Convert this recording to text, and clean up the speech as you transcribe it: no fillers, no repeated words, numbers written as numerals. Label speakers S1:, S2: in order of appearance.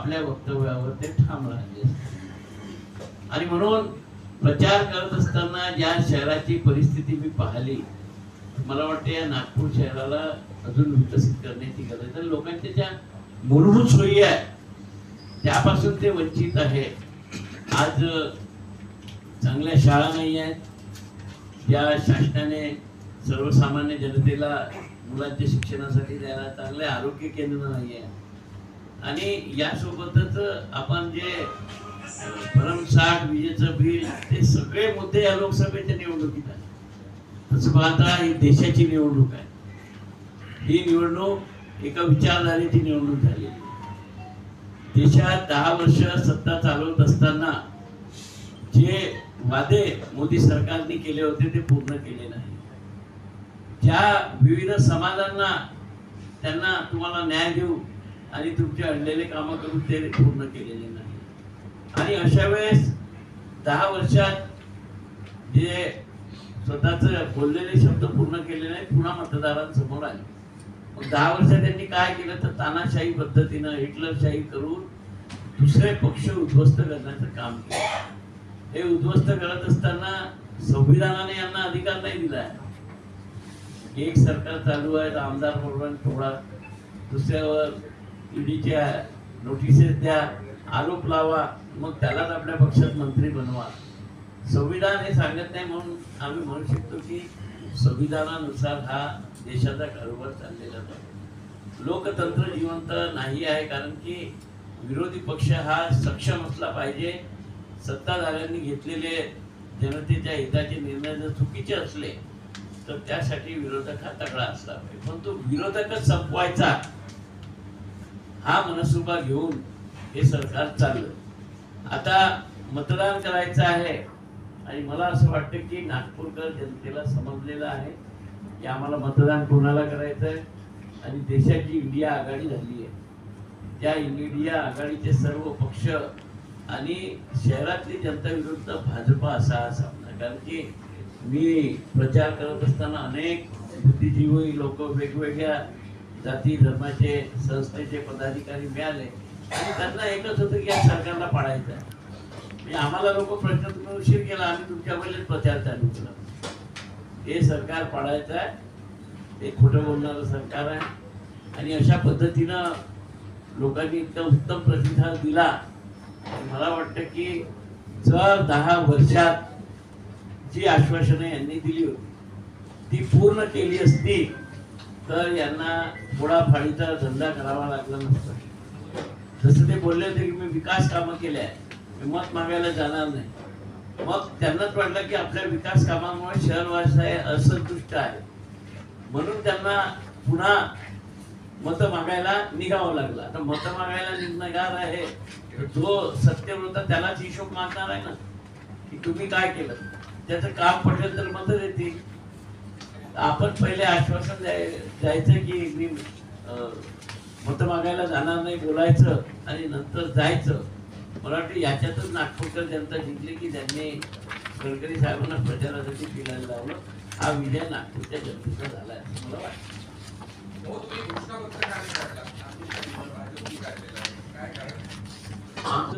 S1: आपल्या वक्तव्यावर ते ठाम राहिले असते. आणि म्हणून प्रचार करत असताना ज्या शहराची परिस्थिती मी पाहिली, मला वाटते या नागपूर शहराला अजून विकसित करण्याची गरज आहे. लोकांच्या ज्या मूलभूत सोयी आहे त्यापासून ते वंचित आहे. आज चांगल्या शाळा नाही आहेत, ज्या शासनाने सर्वसामान्य जनतेला मुलांच्या शिक्षणासाठी द्यायला. चांगले आरोग्य केंद्र नाही आहे. आणि यासोबतच आपण जे भरमसाठ विजेचं बिल, ते सगळे मुद्दे या लोकसभेच्या निवडणुकीत आहे. तसं पाहता ही देशाची निवडणूक आहे. ही निवडणूक एका विचारधारेची निवडणूक झालेली. देशात 10 वर्ष सत्ता चालवत असताना जे वादे मोदी सरकारने केले होते ते पूर्ण केले नाही. ज्या विविध समाजांना त्यांना तुम्हाला न्याय देऊ आणि तुमचे अडलेले कामं करू ते पूर्ण केलेले नाही. आणि अशा वेळेस 10 वर्षात जे स्वतःच बोललेले शब्द पूर्ण केले नाही, पुन्हा मतदारांसमोर आले. मग 10 वर्षात त्यांनी काय केलं तर तानाशाही पद्धतीनं हिटलरशाही करून दुसरे पक्ष उद्ध्वस्त करण्याचं काम केलं. हे उद्ध्वस्त करत असताना संविधानाने यांना अधिकार नाही दिला आहे. एक सरकार चालू आहे, आमदार म्हणून थोडा, दुसऱ्यावर ईडीच्या नोटिसेस द्या, आरोप लावा, मग त्यालाच आपल्या पक्षात मंत्री बनवा. संविधान हे सांगत नाही. म्हणून आम्ही म्हणू शकतो की संविधानानुसार हा देशाचा कारभार चाललेला आहे. लोकतंत्र जिवंत नाही आहे, कारण की विरोधी पक्ष हा सक्षम असला पाहिजे. सत्ताधाऱ्यांनी घेतलेले जनतेच्या हिताचे निर्णय जर चुकीचे असले तर त्यासाठी विरोधक हा तगडा असला पाहिजे. पण तो विरोधकच संपवायचा हा मनसुबा घेऊन हे सरकार चाललं. आता मतदान करायचं आहे आणि मला असं वाटतं की नागपूरकर जनतेला समजलेलं आहे की आम्हाला मतदान कोणाला करायचं आहे. आणि देशाची इंडिया आघाडी झाली आहे. त्या इंडिया आघाडीचे सर्व पक्ष आणि शहरातली जनता विरुद्ध भाजपा असा सामना. कारण की मी प्रचार करत असताना अनेक बुद्धिजीवी लोक, वेगवेगळ्या जाती धर्माचे, संस्थेचे पदाधिकारी मिळाले आणि त्यांना एकच होतं की या सरकारला पाडायचं आहे. म्हणजे आम्हाला लोक प्रश्न तुम्ही उशीर केला, आम्ही तुमच्या पहिलेच प्रचार चालू केला. हे सरकार पाडायचं आहे, हे खोटं बोलणारं सरकार आहे. आणि अशा पद्धतीनं लोकांनी इतका उत्तम प्रतिसाद दिला. मला वाटतं की जर 10 वर्षात जी आश्वासने यांनी दिली होती ती पूर्ण केली असती तर यांना फोडाफाडीचा धंदा करावा लागला नसता. जसं ते बोलले होते की मी विकास कामं केले आहे, मी मत मागायला जाणार नाही. मग त्यांनाच वाटलं की आपल्या विकास कामामुळे शहरवासी असंतुष्ट आहे, म्हणून त्यांना पुन्हा मत मागायला निघावं लागलं. आता मत मागायला निघणार आहे जो सत्यव्रत होता त्यालाच हिशोब मागणार आहे ना की तुम्ही काय केलं. त्याचं काम पटेल तर मत देतील. आपण पहिले आश्वासन द्यायचं की मी मत मागायला जाणार नाही बोलायचं आणि नंतर जायचं. मला वाटतं याच्यातच नागपूरकर जनता जिंकली की त्यांनी गडकरी साहेबांना प्रचारासाठी फिरायला लावलं. हा विजय नागपूरच्या जनतेचा झाला आहे असं मला वाटतं. आमचं